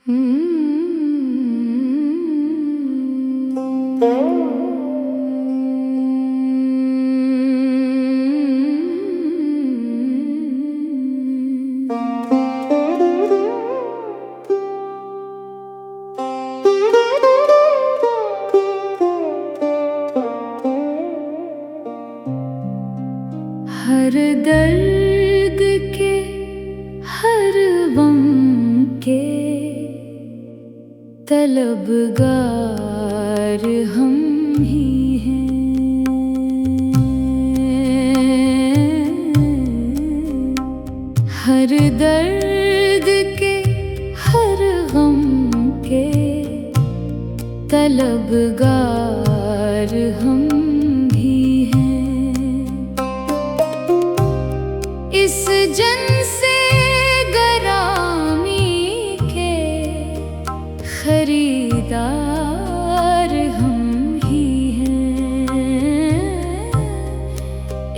हर दर्द के हर गम के तलबगार हम ही हैं। हर दर्द के हर गम के तलबगार हम भी हैं। इस जन से गरामी के खरीदार हम ही हैं।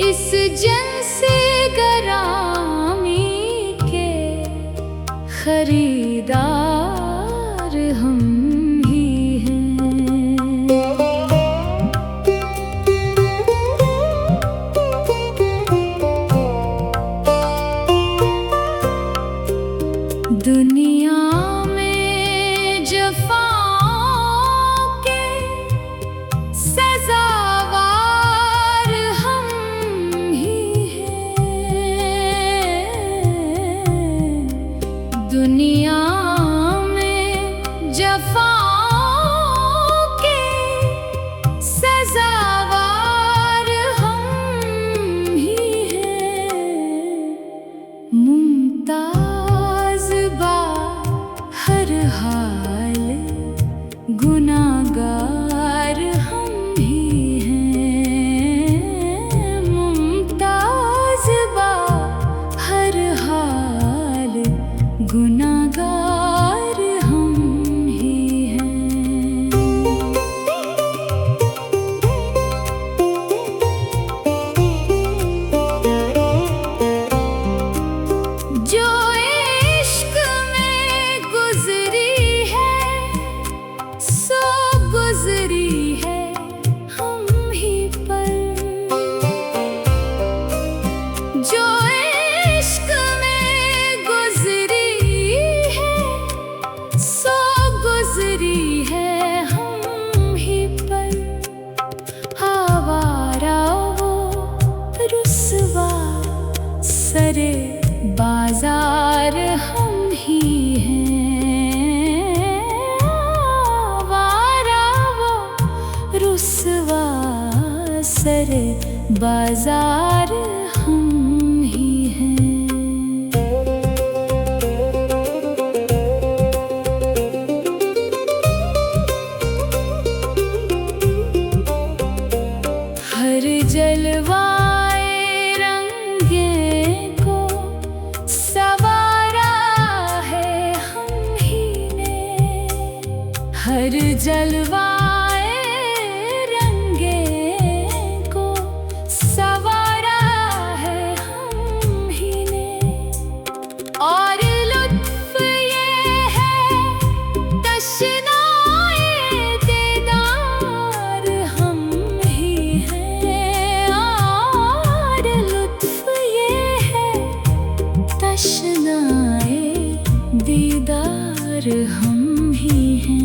इस जन से गरामी के खरीदार हम ही हैं। दुनिया में जफ़ाओं के सज़ावार हम ही हैं। दुनिया में जफ़ाओं के सज़ावार हम ही हैं। मुमताज़ हर हाल गुनाहगार हम ही हैं। मुमताज़ हर हाल गुनाहगार हम ही हैं। जो इश्क में गुज़री है सो गुज़री है हम ही पर। जो इश्क में गुज़री है सो गुज़री है हम ही पर। आवारा वो रुसवा सरे बाजार हम ही हैं। आवारा वो रुसवा सरे बाजार हम ही हैं। हर जलवाए रंगे को सवारा है हम ही ने। हर जलवाए रंगे को सवारा है हम ही ने। और लुत्फ ये है तशनाए दीदार हम ही हैं। और लुत्फ ये है तशनाए दीदार हम ही हैं।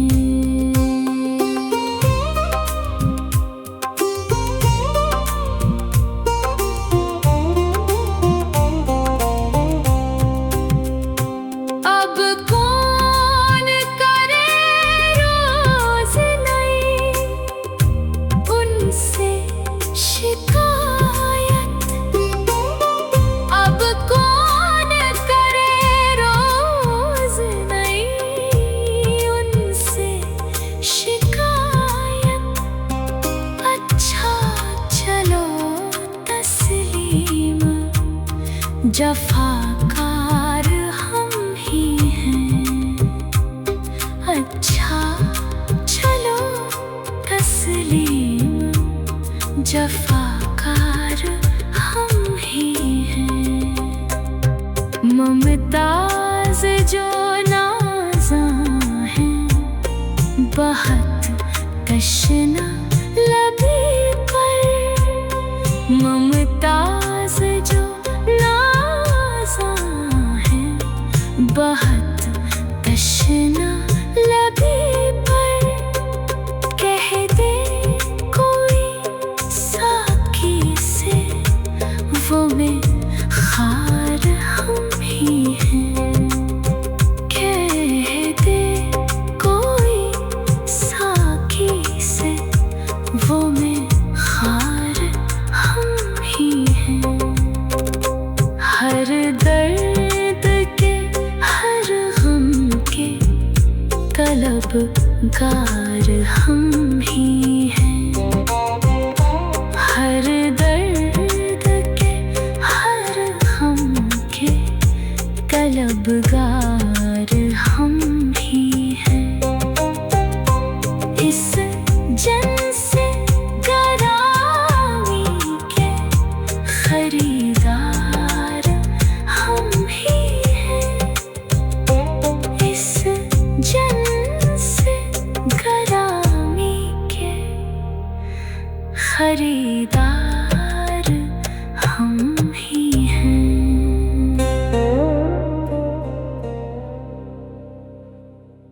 अब कौन करे रोज़ नई उनसे शिकायत। अब कौन करे रोज़ नई उनसे शिकायत। अच्छा चलो तस्लीम जफ़ाकार हम ही हैं। अच्छा चलो तस्लीम जफ़ाकार हम ही हैं। मुमताज़ जो नाज़ां बहुत तशना लबी पर, मुमताज जो नाज़ा है, बहुत तशना लबी पर। कह दे कोई साकी से, वो में खार हम ही हैं। कह दे कोई साकी से, वो में खार हम ही हैं। हर दर्द के हर गम के तलबगार हम ही हैं। हर दर्द के हर गम के तलबगार हम ही हैं। इस जन से गरामी के खरीदार हम ही हैं। इस जन से गरामी के खरीदार